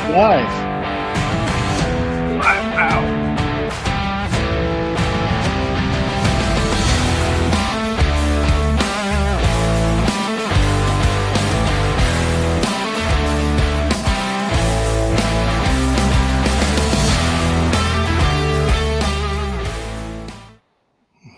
Live. Wow.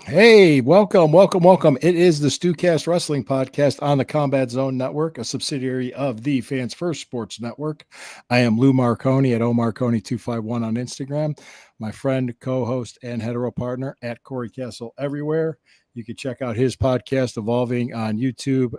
Hey, welcome. It is the StewKast Wrestling Podcast on the Combat Zone Network, a subsidiary of the Fans First Sports Network. I am Lou Marconi at omarconi251 on Instagram. My friend, co-host, and hetero partner at Corey Castle everywhere. You can check out his podcast, Evolving, on YouTube,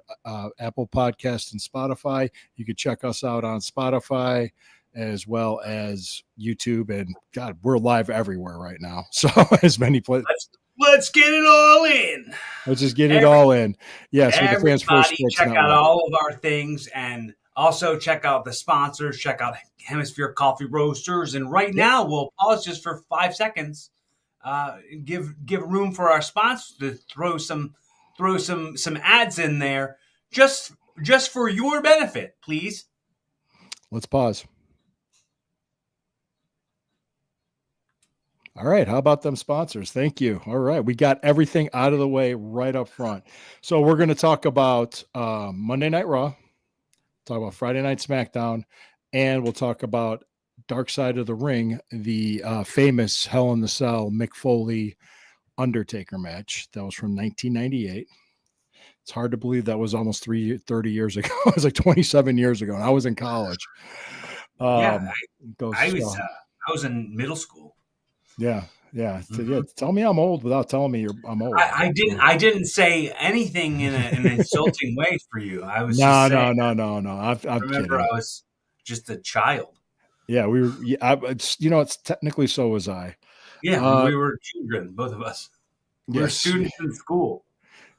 Apple Podcasts, and Spotify. You can check us out on Spotify as well as YouTube. And God, we're live everywhere right now. So as many places. Let's get it all in. Let's just get it all in. Yes, with the Fans First Sports check Network. out all of our things, and also check out the sponsors. Check out Hemisphere Coffee Roasters. And right now, we'll pause just for 5 seconds. Give room for our sponsors to throw some ads in there, just for your benefit, please. Let's pause. All right. How about them sponsors? Thank you. All right. We got everything out of the way right up front. So we're going to talk about Monday Night Raw, talk about Friday Night SmackDown, and we'll talk about Dark Side of the Ring, the famous Hell in the Cell Mick Foley Undertaker match that was from 1998. It's hard to believe that was almost 30 years ago. It was like 27 years ago, and I was in college. I was in middle school. Yeah. Tell me I'm old without telling me I'm old. I didn't say anything in an insulting way for you. I was no. I'm I remember kidding. I was just a child. Yeah, we were. It's technically so was I. Yeah, we were children, both of us. We were students in school.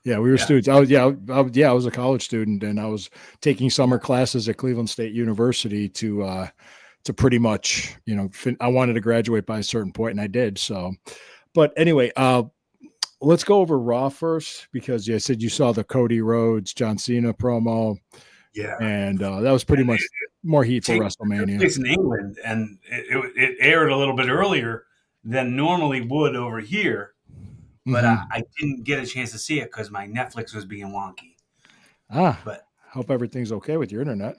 Yeah, we were students. I was a college student, and I was taking summer classes at Cleveland State University to pretty much, I wanted to graduate by a certain point, and I did. So, but anyway, let's go over Raw first, because you said you saw the Cody Rhodes, John Cena promo. Yeah. And that was pretty much more heat for WrestleMania. It's in England, and it aired a little bit earlier than normally would over here. But I didn't get a chance to see it because my Netflix was being wonky. But hope everything's okay with your internet.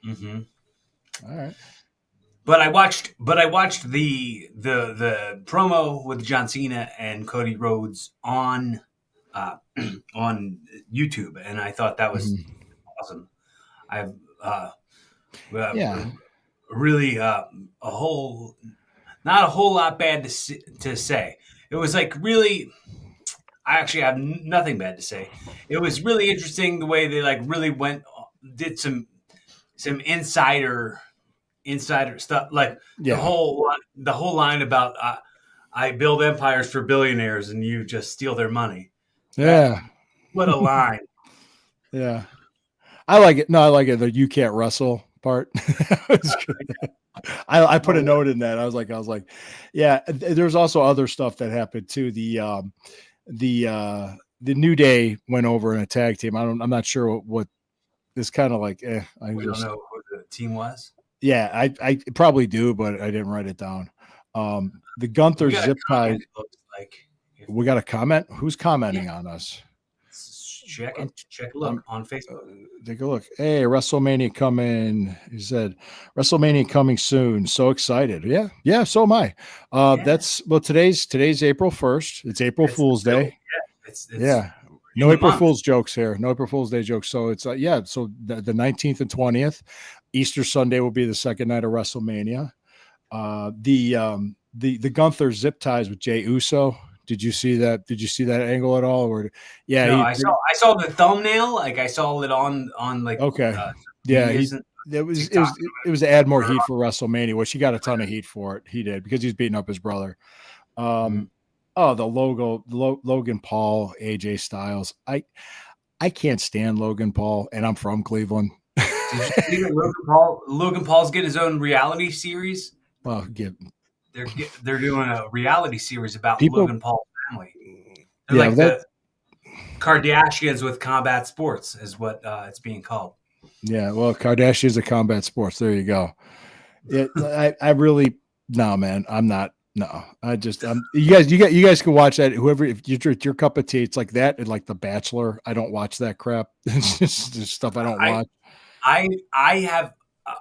Mm-hmm. All right. But I watched the promo with John Cena and Cody Rhodes on YouTube, and I thought that was awesome. I've really not a whole lot bad to say. It was like really. I actually have nothing bad to say. It was really interesting the way they really did some insider stuff, the whole line about I build empires for billionaires and you just steal their money. Yeah, what a line. Yeah, I like it. No, I like it. The "you can't wrestle" part. I put a note in that. I was like, yeah. There's also other stuff that happened too. The New Day went over in a tag team. I'm not sure what. It's kind of like. I don't know who the team was. Yeah, I probably do, but I didn't write it down. The Gunther zip tie. We got a comment. Who's commenting on us? Check it. Check a look on Facebook. Take a look. Hey, WrestleMania coming. He said, WrestleMania coming soon. So excited. Yeah. So am I. Today's April 1st. It's April Fool's Day. Yeah. No April Fool's jokes here. No April Fool's Day jokes. So it's So the 19th and 20th, Easter Sunday will be the second night of WrestleMania. The Gunther zip ties with Jey Uso. Did you see that? Did you see that angle at all? Or I saw the thumbnail. I saw it on okay. It was to add more heat for WrestleMania, which he got a ton of heat for it. He did, because he's beating up his brother. The logo, Logan Paul, AJ Styles. I can't stand Logan Paul, and I'm from Cleveland. Did you see Logan Paul's getting his own reality series? Well, they're doing a reality series about Logan Paul's family. They're the Kardashians with combat sports is what it's being called. Yeah, well, Kardashians are combat sports. There you go. I really no, man. I'm not. No, you guys can watch that. Whoever, if it's your cup of tea, it's like that and like The Bachelor. I don't watch that crap. It's just stuff I don't I watch. I have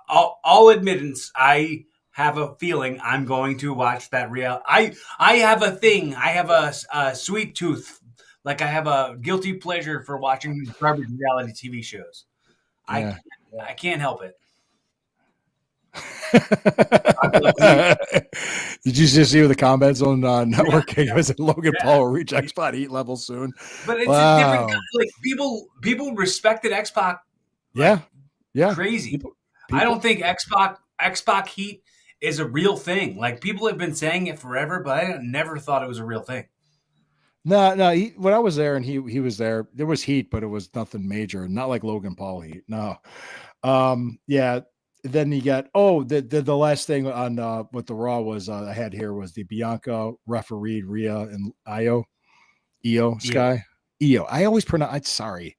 all admittance. I have a feeling I'm going to watch that real. I have a thing. I have a sweet tooth. Like I have a guilty pleasure for watching garbage reality TV shows. I Yeah. I can't help it. Did you just see the Combat Zone network? Yeah, Was it Logan yeah. Paul will reach X Spot heat level soon? But it's a different Wow. like people respected X-Pac like Yeah. Yeah. crazy. I People. don't think X-Pac heat is a real thing. Like people have been saying it forever, but I never thought it was a real thing. No. When I was there and he was there, there was heat, but it was nothing major. Not like Logan Paul heat. No. Yeah. Then you got the last thing on what the Raw was I had here was the Bianca refereed Rhea and Io Yeah. Sky Io. I always pronounce sorry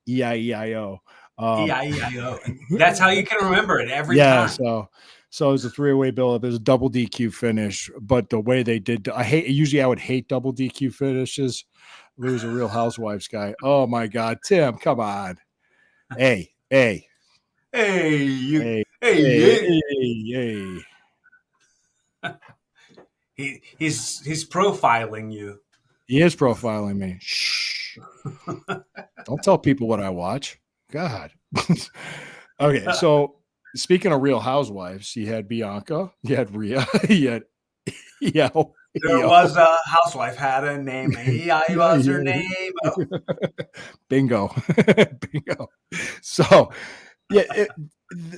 EIEIO. EIEIO. That's how you can remember it every Yeah, time. so it was a 3-way build-up. It was a double DQ finish, but the way they did, I would hate double DQ finishes. Lose a Real Housewives guy. Oh my God, Tim, come on. Hey, Hey, hey, hey. He's profiling you. He is profiling me. Shh. Don't tell people what I watch. God. Okay, so speaking of Real Housewives, you had Bianca, you had Rhea, you had Io. There was a housewife had a name. EI was her name. Oh. Bingo. Bingo. So, yeah,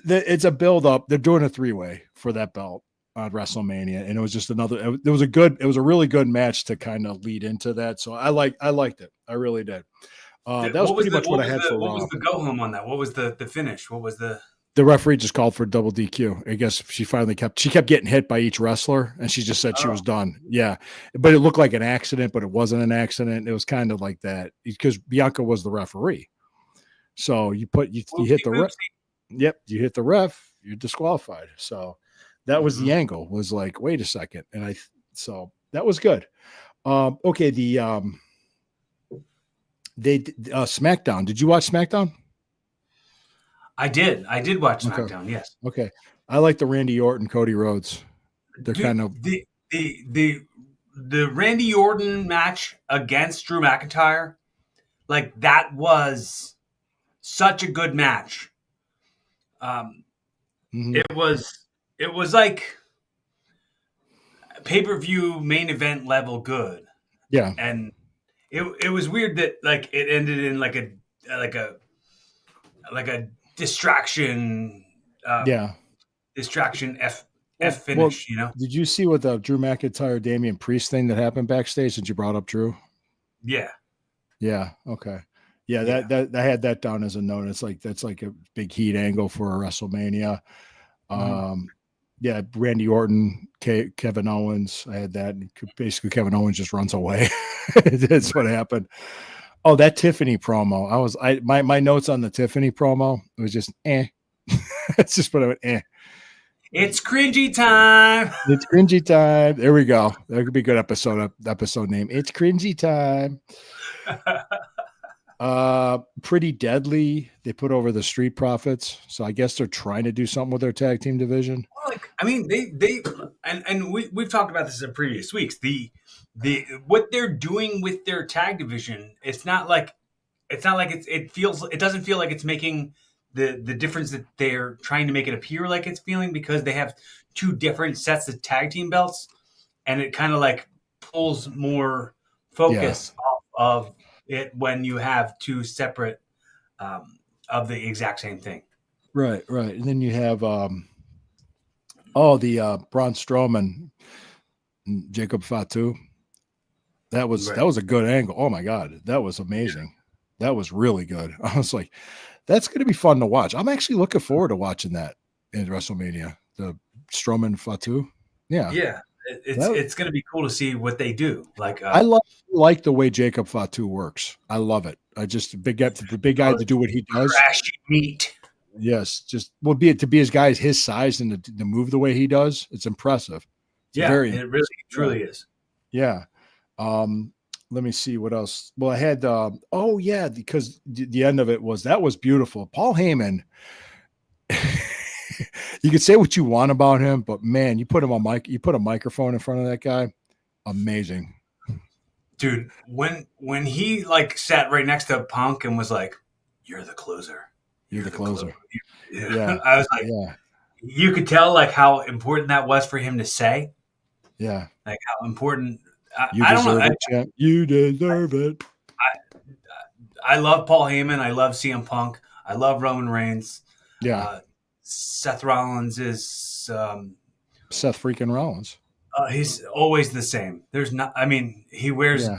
it's a build up. They're doing a 3-way for that belt on WrestleMania, and it was just another. It was a really good match to kind of lead into that. So I liked it. I really did. That was pretty much what I had for Raw. What was the go home on that? What was the finish? What was the referee just called for double DQ. I guess she kept getting hit by each wrestler, and she just said she was done. Yeah, but it looked like an accident, but it wasn't an accident. It was kind of like that because Bianca was the referee. So you hit the ref. Yep, you hit the ref, you're disqualified. So that was the angle. Was like, wait a second, and so that was good. Okay, they SmackDown. Did you watch SmackDown? I did watch SmackDown. Okay. Yes. Okay. I like the Randy Orton, Cody Rhodes. They're kind of the Randy Orton match against Drew McIntyre. Like that was such a good match. It was like pay-per-view main event level good. Yeah. And it was weird that like it ended in like a distraction. Distraction F finish. Well, did you see what the Drew McIntyre Damian Priest thing that happened backstage? Since you brought up Drew. Yeah. Yeah. Okay. Yeah. That I had that down as a note. It's like that's like a big heat angle for a WrestleMania. Yeah, Randy Orton, Kevin Owens. I had that. Basically, Kevin Owens just runs away. That's what happened. Oh, that Tiffany promo. My notes on the Tiffany promo. It was just It's just what I went It's cringy time. It's cringy time. There we go. That could be a good episode name. It's cringy time. Pretty Deadly. They put over the Street Profits, so I guess they're trying to do something with their tag team division. Like, I mean, we've talked about this in previous weeks. The what they're doing with their tag division, it doesn't feel like it's making the difference that they're trying to make it appear like it's feeling, because they have two different sets of tag team belts, and it kind of like pulls more focus off of it when you have two separate of the exact same thing. Right. And then you have the Braun Strowman, Jacob Fatu. That was a good angle. Oh my God, that was amazing. Yeah. That was really good. I was like, that's going to be fun to watch. I'm actually looking forward to watching that in WrestleMania. The Strowman Fatu. Yeah. Yeah. It's going to be cool to see what they do. Like I like the way Jacob Fatu works. I love it. I just the big guy to do what he does. Trashy meat. Yes, just to be his guys his size and to move the way he does. It's impressive. It's Yeah, very it really truly is. yeah. Let me see what else. Well, I had because the end of it was beautiful. Paul Heyman. You could say what you want about him, but man, you put a microphone in front of that guy. Amazing. Dude, when he like sat right next to Punk and was like, "You're the closer. You're the closer." Yeah. I was like, yeah. You could tell like how important that was for him to say. Yeah. Like how important. You deserve it, champ. You deserve it. I love Paul Heyman. I love CM Punk. I love Roman Reigns. Yeah. Seth Rollins is Seth freaking Rollins. He's always the same. There's not. I mean, he wears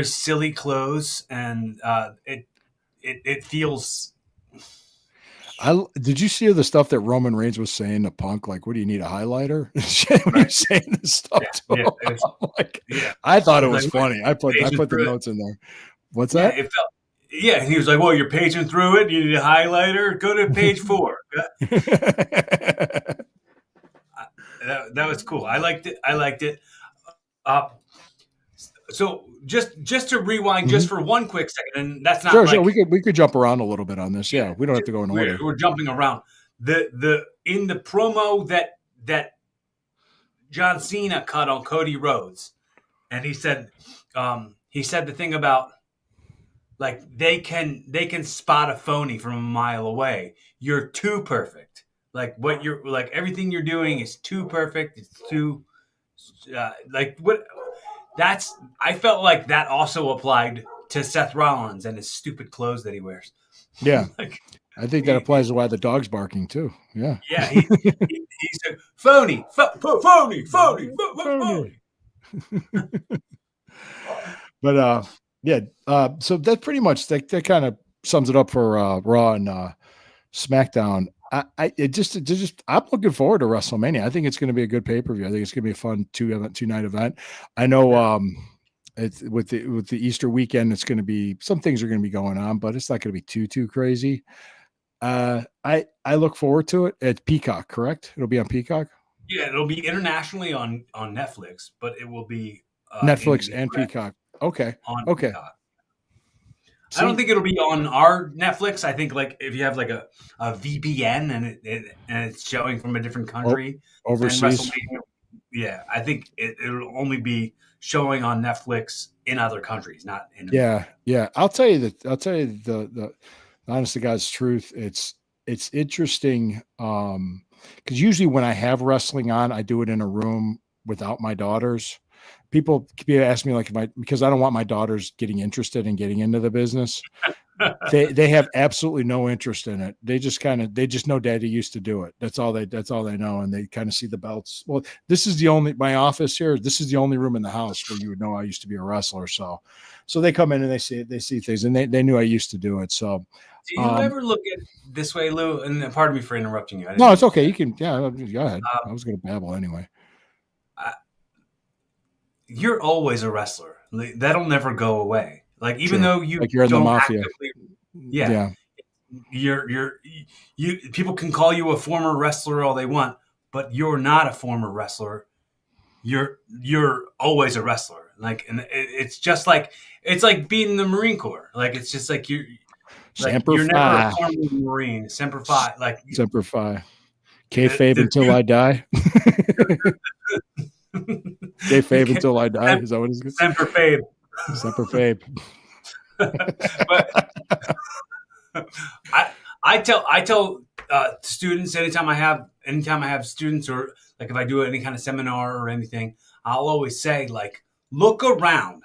silly clothes, and it feels. Did you see the stuff that Roman Reigns was saying to Punk? Like, what do you need, a highlighter? When you're saying this stuff to him. I thought it was funny. I put the notes in there. What's that? It felt. Yeah, and he was like, "Well, you're paging through it. You need a highlighter. Go to page 4." That was cool. I liked it. So just to rewind just for one quick second, and that's not sure. We could jump around a little bit on this. Yeah, we don't have to go in order. We're jumping around. In the promo that John Cena cut on Cody Rhodes, and he said the thing about like they can spot a phony from a mile away. You're too perfect. Like what you're like everything you're doing is too perfect. It's too like what that's I felt like that also applied to Seth Rollins and his stupid clothes that he wears. Yeah. I think that applies to why the dog's barking too. Yeah. Yeah. He said phony. But so that pretty much that kind of sums it up for Raw and SmackDown. I'm looking forward to WrestleMania. I think it's going to be a good pay-per-view. I think it's going to be a fun two-night event. I know it's with the Easter weekend, it's going to be some things are going to be going on, but it's not going to be too crazy. I look forward to it. It's Peacock, correct? It'll be on Peacock. Yeah, it'll be internationally on Netflix, but it will be Netflix and Peacock. Okay. Okay. Peacock. I don't think it'll be on our Netflix. I think like if you have like a VPN and it's showing from a different country overseas. Yeah, I think it'll only be showing on Netflix in other countries, not in America. Yeah. I'll tell you the honest to God's truth. It's interesting because usually when I have wrestling on, I do it in a room without my daughters. People ask me because I don't want my daughters getting interested in getting into the business. They have absolutely no interest in it. They just know Daddy used to do it. That's all they know. And they kind of see the belts. Well, my office here. This is the only room in the house where you would know I used to be a wrestler. So they come in and they see things and they knew I used to do it. So do you ever look at it this way, Lou? And pardon me for interrupting you. No, it's okay. You can, go ahead. I was going to babble anyway. You're always a wrestler. That'll never go away. Like even though you're in the mafia. You're people can call you a former wrestler all they want, but you're not a former wrestler. You're always a wrestler. Like, and it's just like it's like being in the Marine Corps. Like it's just like you're never a former Marine. Semper Fi. Like Semper Fi. Kayfabe until I die. Kayfabe until I die. Is that what it's? Semper Fabe. Semper Fabe. But I tell students anytime I have students or like if I do any kind of seminar or anything, I'll always say like look around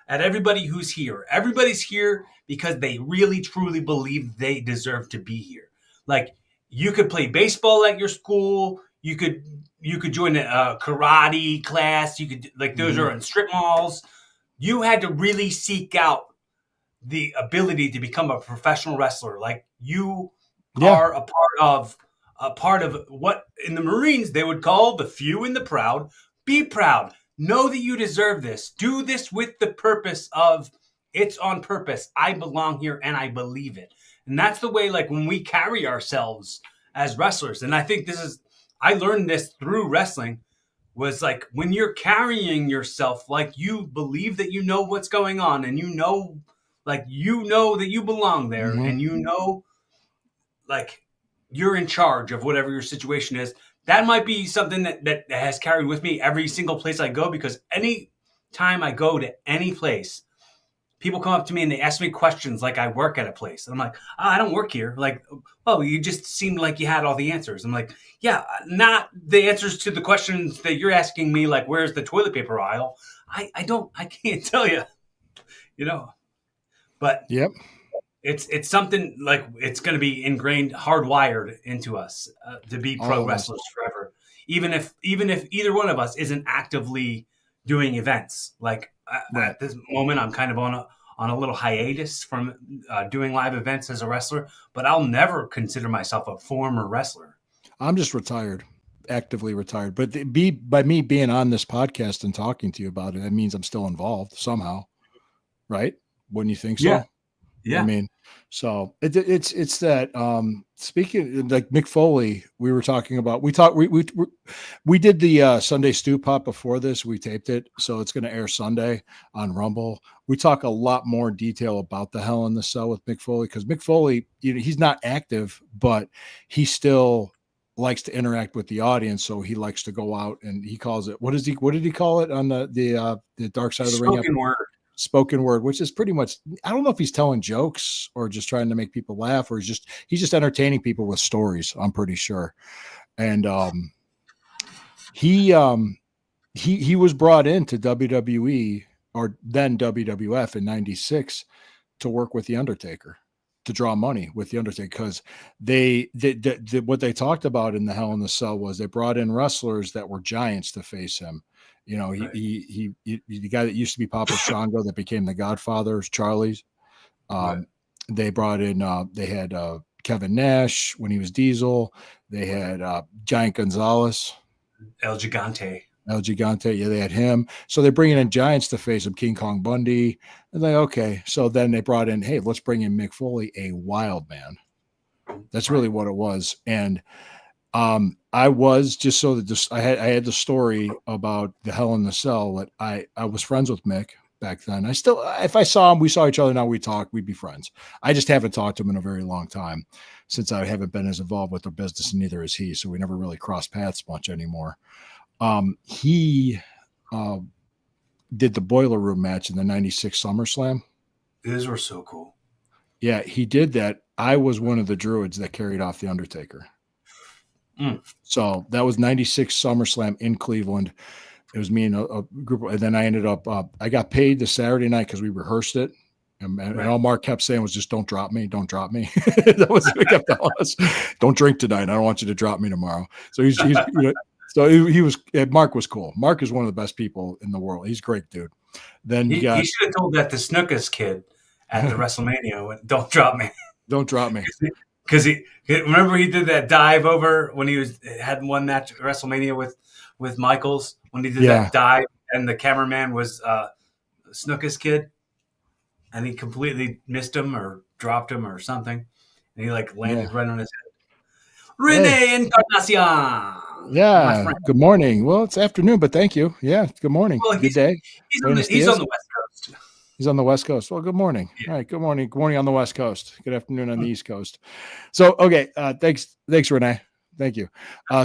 at everybody who's here. Everybody's here because they really truly believe they deserve to be here. Like you could play baseball at your school. You could join a karate class. You could those are in strip malls. You had to really seek out the ability to become a professional wrestler. Like you are a part of what in the Marines they would call the few and the proud. Be proud. Know that you deserve this. Do this with the purpose of it's on purpose. I belong here and I believe it. And that's the way, like, when we carry ourselves as wrestlers. And I think I learned this through wrestling, was like when you're carrying yourself like you believe that you know what's going on, and like that you belong there, Mm-hmm. and like you're in charge of whatever your situation is. That might be something that has carried with me every single place I go, because any time I go to any place, people come up to me and they ask me questions like I work at a place. And I'm like, I don't work here. Like, oh, you just seemed like you had all the answers. I'm like, yeah, not the answers to the questions that you're asking me, like, where's the toilet paper aisle? I can't tell you, but Yep. it's something like it's going to be ingrained, hardwired into us to be pro wrestlers forever. Even if either one of us isn't actively doing events, like at this moment, I'm kind of on a little hiatus from doing live events as a wrestler, but I'll never consider myself a former wrestler. I'm just retired, actively retired. But by me being on this podcast and talking to you about it, that means I'm still involved somehow, right? Wouldn't you think so? Yeah. I mean, so it's that. Speaking like Mick Foley, we were talking about. We did the Sunday Stew Pop before this. We taped it, so it's going to air Sunday on Rumble. We talk a lot more detail about the Hell in the Cell with Mick Foley, because Mick Foley, he's not active, but he still likes to interact with the audience. So he likes to go out, and he calls it, what did he call it on the Dark Side of the Ring? Spoken word, which is pretty much, I don't know if he's telling jokes or just trying to make people laugh, or he's just entertaining people with stories, I'm pretty sure. And he was brought into WWE, or then WWF, in '96 to work with the Undertaker, to draw money with the Undertaker, because what they talked about in the Hell in the Cell was they brought in wrestlers that were giants to face him. Right. He the guy that used to be Papa Shango that became the Godfather, Charlie's. Right. They brought in, they had Kevin Nash when he was Diesel. They had Giant Gonzalez. El Gigante. Yeah, they had him. So they're bringing in giants to face him, King Kong Bundy. And like, okay. So then they brought in, hey, let's bring in Mick Foley, a wild man. That's really what it was. And I was just so that I had the story about the Hell in the Cell that I was friends with Mick back then. I still, if I saw him, we saw each other now, we talk, we'd be friends. I just haven't talked to him in a very long time, since I haven't been as involved with the business, and neither is he. So we never really crossed paths much anymore. He did the Boiler Room match in the '96 SummerSlam. Those were so cool. Yeah, he did that. I was one of the druids that carried off the Undertaker. So that was '96 SummerSlam in Cleveland. It was me and a group, and then I ended up, I got paid the Saturday night because we rehearsed it. And all Mark kept saying was just, don't drop me. Don't drop me. That was what he kept telling us. Don't drink tonight. I don't want you to drop me tomorrow. So he was, Mark was cool. Mark is one of the best people in the world. He's a great dude. Then he should have told that to StewKast kid at the WrestleMania, don't drop me. Don't drop me. Because remember he did that dive over when he had one match at WrestleMania with Michaels, when he did that dive, and the cameraman was StewKast kid, and he completely missed him or dropped him or something, and he like landed right on his head. Rene Encarnacion. Yeah. Good morning. Well, it's afternoon, but thank you. Yeah. Good morning. Well, good day. He's on the West Coast. He's on the West Coast. Well, good morning. Yeah. All right. Good morning. Good morning on the West Coast. Good afternoon on the East Coast. So, okay. Thanks, Renee. Thank you. So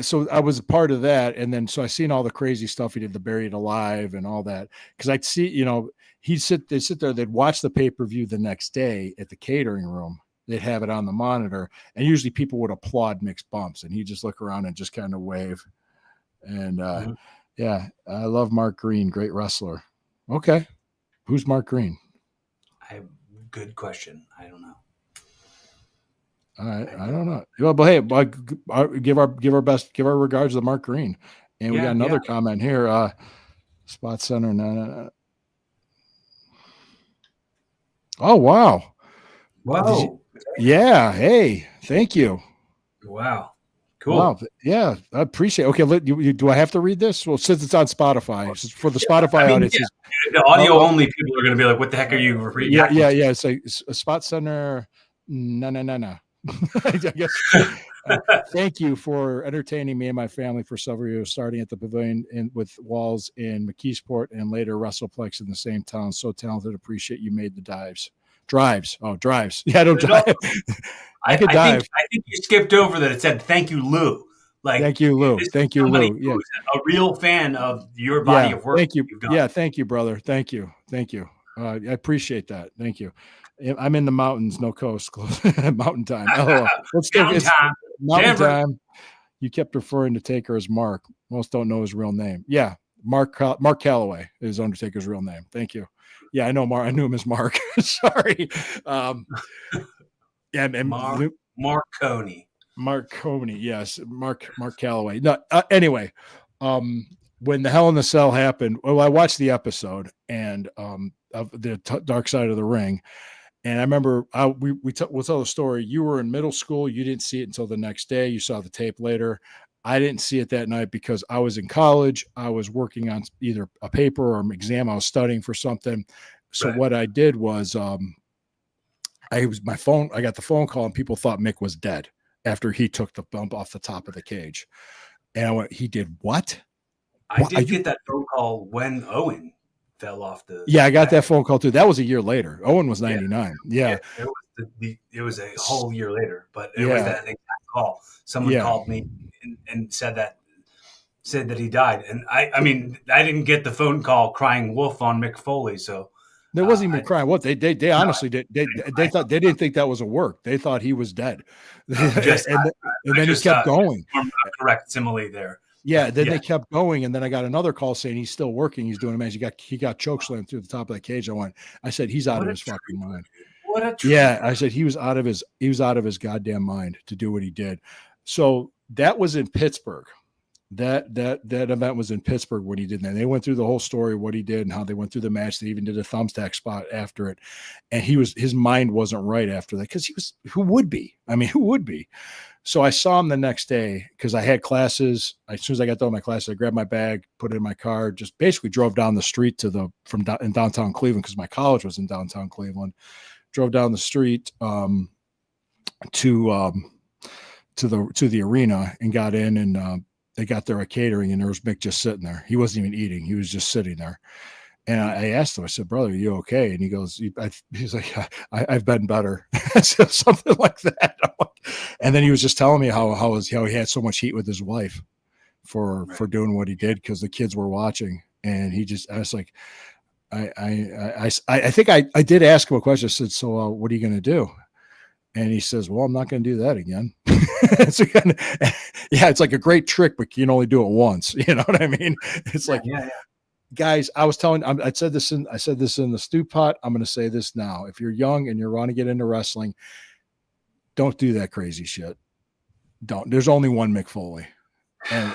so I was a part of that. And then, so I seen all the crazy stuff he did, the Buried Alive and all that. Cause I'd see, they'd sit there, they'd watch the pay-per-view the next day at the catering room. They'd have it on the monitor, and usually people would applaud Mick's bumps, and he'd just look around and just kind of wave. And yeah, I love Mark Green, great wrestler. Okay, who's Mark Green? Good question. I don't know. All right, I don't know. Well, but hey, give our regards to Mark Green. And we got another comment here. Spot Center. No. Oh wow. Wow. Yeah. Hey, thank you. Wow. Cool. Wow. Yeah, I appreciate it. Okay, do I have to read this? Well, since it's on Spotify, for the Spotify audience. The audio only people are going to be like, what the heck are you reading? Yeah. It's a spot center. No. I guess. Thank you for entertaining me and my family for several years, starting at the Pavilion with Walls in McKeesport and later WrestlePlex in the same town. So talented. Appreciate you made the drives. Yeah, I don't drive. I could dive. I think you skipped over that. It said, thank you, Lou. Like, thank you, Lou. Thank you, Lou. Yeah. A real fan of your body of work. Thank you. Yeah. Thank you, brother. Thank you. I appreciate that. Thank you. I'm in the mountains, no coast. Mountain time. Mountain time. You kept referring to Taker as Mark. Most don't know his real name. Yeah. Mark Calloway is Undertaker's real name. Thank you. Yeah, I know Mark. I knew him as Mark. Sorry. Yeah, and Mark Coney. Mark Coney, yes, Mark Calloway. No, anyway, when the Hell in the Cell happened, well, I watched the episode and of the Dark Side of the Ring, and I remember we'll tell the story. You were in middle school. You didn't see it until the next day. You saw the tape later. I didn't see it that night because I was in college. I was working on either a paper or an exam. I was studying for something. So what I did was I got the phone call and people thought Mick was dead after he took the bump off the top of the cage. And I went, he did what? I did get that phone call when Owen fell off the. Yeah, I got that phone call too. That was a year later. Owen was 99. Yeah. It was a whole year later, but it was that exact call. Someone called me and said that he died. And I mean, I didn't get the phone call crying wolf on Mick Foley. So there wasn't even crying. What they honestly did. They thought they didn't think that was a work. They thought he was dead. And then he kept going. Correct simile there. Yeah. Then they kept going. And then I got another call saying he's still working. He's doing a match. He got chokeslammed through the top of that cage. I said, he's out of his fucking mind. What a I said he was out of his goddamn mind to do what he did. So that was in Pittsburgh. That event was in Pittsburgh when he did that. They went through the whole story of what he did and how they went through the match. They even did a thumbtack spot after it. And his mind wasn't right after that because who would be? I mean, who would be? So I saw him the next day because I had classes. As soon as I got done with my classes, I grabbed my bag, put it in my car, just basically drove down the street in downtown Cleveland because my college was in downtown Cleveland. Drove down the street to the arena and got in and they got there at catering and there was Mick just sitting there. He wasn't even eating. He was just sitting there. And I asked him, I said, brother, are you okay? And he goes, he's like, I've been better. Something like that. And then he was just telling me how he had so much heat with his wife for doing what he did because the kids were watching. And I was like, I think I did ask him a question. I said, so what are you going to do? And he says, well, I'm not going to do that again. It's like a great trick, but you can only do it once. You know what I mean? It's like, guys, I said this in the stew pot. I'm going to say this now. If you're young and you want to get into wrestling, don't do that crazy shit. Don't. There's only one Mick Foley. And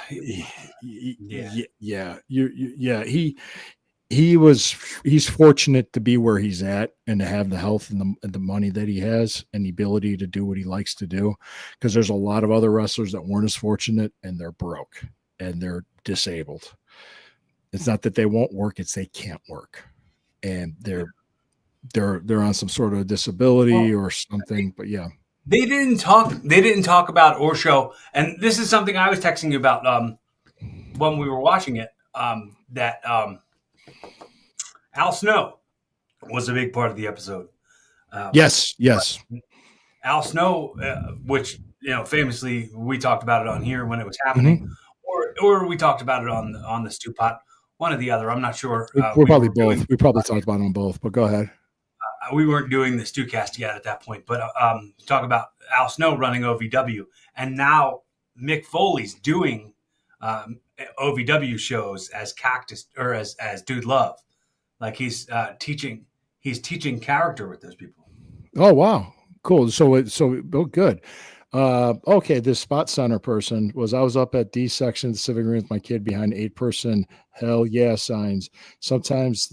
he's fortunate to be where he's at and to have the health and the money that he has and the ability to do what he likes to do. Because there's a lot of other wrestlers that weren't as fortunate and they're broke and they're disabled. It's not that they won't work; it's they can't work, and they're on some sort of disability or something. But yeah, they didn't talk about or show. And this is something I was texting you about when we were watching it. That Al Snow was a big part of the episode. Yes. Al Snow, which famously we talked about it on here when it was happening, or we talked about it on the stew pot. One or the other, I'm not sure. We're probably both. We probably talked about them both, but go ahead. We weren't doing the StewKast yet at that point, but talk about Al Snow running OVW, and now Mick Foley's doing OVW shows as Cactus or as Dude Love, like he's teaching character with those people. Oh wow, cool. So good. Okay, this spot center person I was up at D section of the civic room with my kid behind 8-person hell yeah signs. Sometimes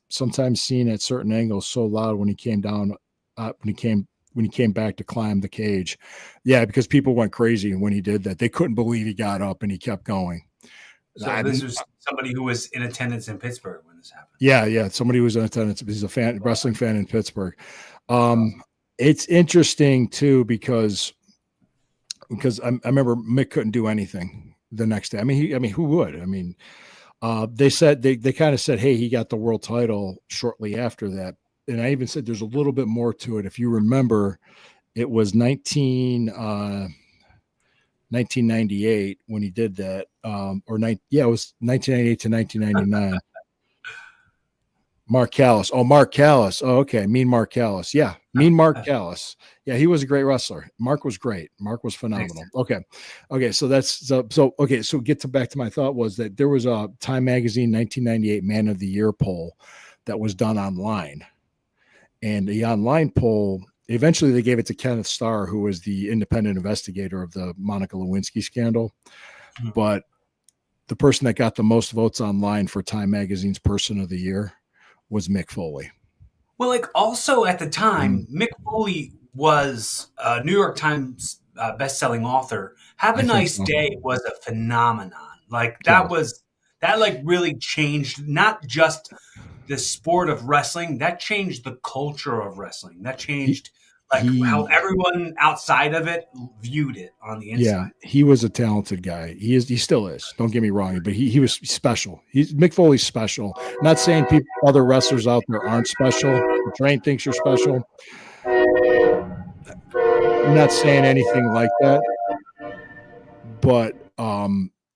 sometimes seen at certain angles so loud when he came down when he came when he came back to climb the cage. Yeah, because people went crazy when he did that. They couldn't believe he got up and he kept going. So this was somebody who was in attendance in Pittsburgh when this happened. Yeah. Somebody who was in attendance. He's a wrestling fan in Pittsburgh. It's interesting too because I remember Mick couldn't do anything the next day. I mean, who would? I mean, they said they kind of said, hey, he got the world title shortly after that. And I even said there's a little bit more to it. If you remember, it was 1998 when he did that. It was 1998 to 1999. Mark Callis. Oh, Mark Callis. Oh, okay. Mean Mark Callis. Yeah. Mean Mark Callis. Yeah. He was a great wrestler. Mark was great. Mark was phenomenal. Okay. So get back to my thought was that there was a Time Magazine 1998 Man of the Year poll that was done online. And the online poll, eventually they gave it to Kenneth Starr, who was the independent investigator of the Monica Lewinsky scandal. Mm-hmm. But the person that got the most votes online for Time Magazine's Person of the Year was Mick Foley. Well, like also at the time, Mick Foley was a New York Times best-selling author. Have a Nice Day was a phenomenon. Like that really changed not just the sport of wrestling, that changed the culture of wrestling. That changed how everyone outside of it viewed it on the inside. Yeah, he was a talented guy. He still is. Don't get me wrong, but he was special. Mick Foley's special. Not saying other wrestlers out there aren't special. The train thinks you're special. I'm not saying anything like that. But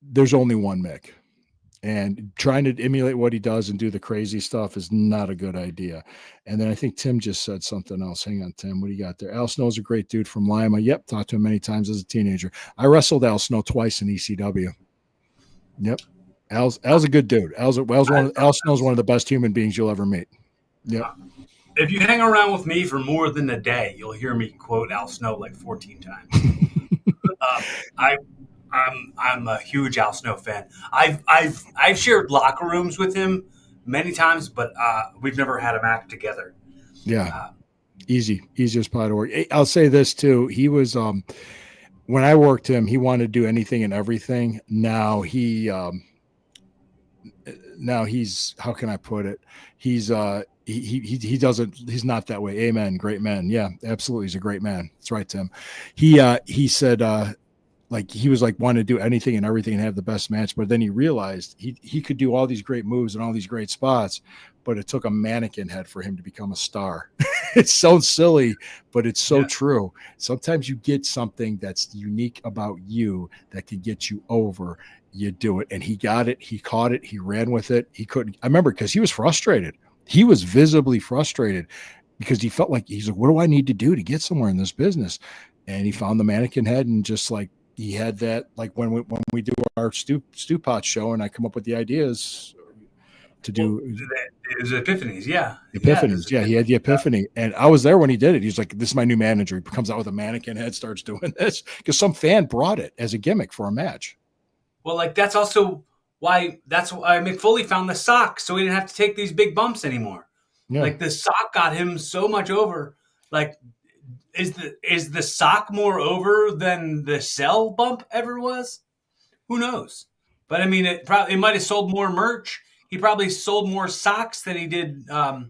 there's only one Mick. And trying to emulate what he does and do the crazy stuff is not a good idea. And then I think Tim just said something else. Hang on, Tim. What do you got there? Al Snow's a great dude from Lima. Yep. Talked to him many times as a teenager. I wrestled Al Snow twice in ECW. Yep. Al's a good dude. Al Snow's one of the best human beings you'll ever meet. Yep. If you hang around with me for more than a day, you'll hear me quote Al Snow like 14 times. I'm a huge Al Snow fan. I've shared locker rooms with him many times, but we've never had a match together. Yeah, easiest part to work. I'll say this too. He was when I worked him, he wanted to do anything and everything. Now he's how can I put it? He's he doesn't. He's not that way. Amen. Great man. Yeah, absolutely. He's a great man. That's right, Tim. He said. Like he was like wanting to do anything and everything and have the best match, but then he realized he could do all these great moves and all these great spots, but it took a mannequin head for him to become a star. It sounds silly, but it's so true. Sometimes you get something that's unique about you that can get you over. You do it, and he got it. He caught it. He ran with it. He couldn't. I remember because he was frustrated. He was visibly frustrated because he felt like he's like, "What do I need to do to get somewhere in this business?" And he found the mannequin head and just like. He had that like when we do our stew pot show and I come up with the ideas to do it was epiphanies. Yeah. Epiphanies. Yeah. He had the epiphany and I was there when he did it. He's like, this is my new manager. He comes out with a mannequin head, starts doing this because some fan brought it as a gimmick for a match. Well, like that's why Mick Foley found the sock. So he didn't have to take these big bumps anymore. Yeah. Like the sock got him so much over. Like, Is the sock more over than the cell bump ever was? Who knows? But I mean, it might have sold more merch. He probably sold more socks than he did. Let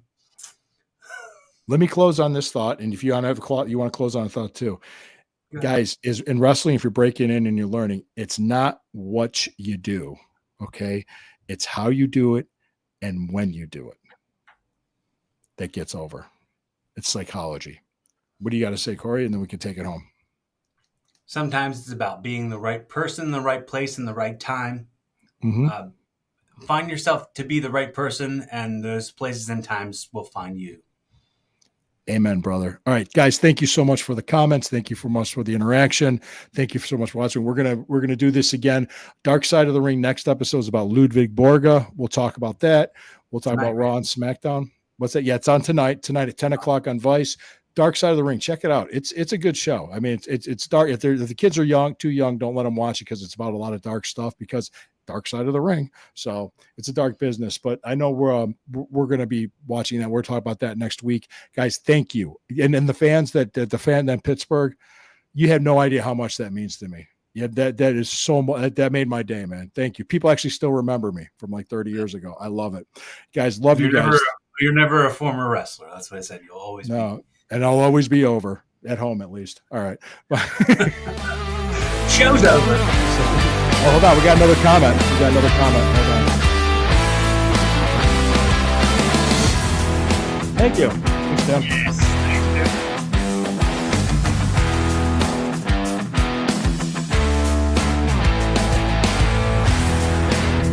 me close on this thought, and if you want to close on a thought too, guys. Is in wrestling, if you're breaking in and you're learning, it's not what you do, okay? It's how you do it and when you do it that gets over. It's psychology. What do you got to say, Corey? And then we can take it home. Sometimes it's about being the right person in the right place in the right time. Mm-hmm. Find yourself to be the right person, and those places and times will find you. Amen, brother. All right, guys, thank you so much for the comments. Thank you so much for the interaction. Thank you so much for watching. We're gonna do this again. Dark Side of the Ring next episode is about Ludwig Borga. We'll talk about that. We'll talk about Raw and SmackDown. What's that? Yeah, it's on tonight at 10 o'clock on Vice. Dark Side of the Ring. Check it out. It's a good show. I mean, it's dark. If the kids are too young, don't let them watch it because it's about a lot of dark stuff because dark side of the ring. So it's a dark business, but I know we're going to be watching that. We're talking about that next week, guys. Thank you. And the fans the fan in Pittsburgh, you have no idea how much that means to me. Yeah, that is so much. That made my day, man. Thank you. People actually still remember me from like 30 years ago. I love it, guys. Love you guys. You're never a former wrestler. That's what I said. You'll always be. And I'll always be over at home, at least. All right. Show's over. Oh, hold on. We got another comment. Hold on. Thank you. Thanks, Tim. Yes.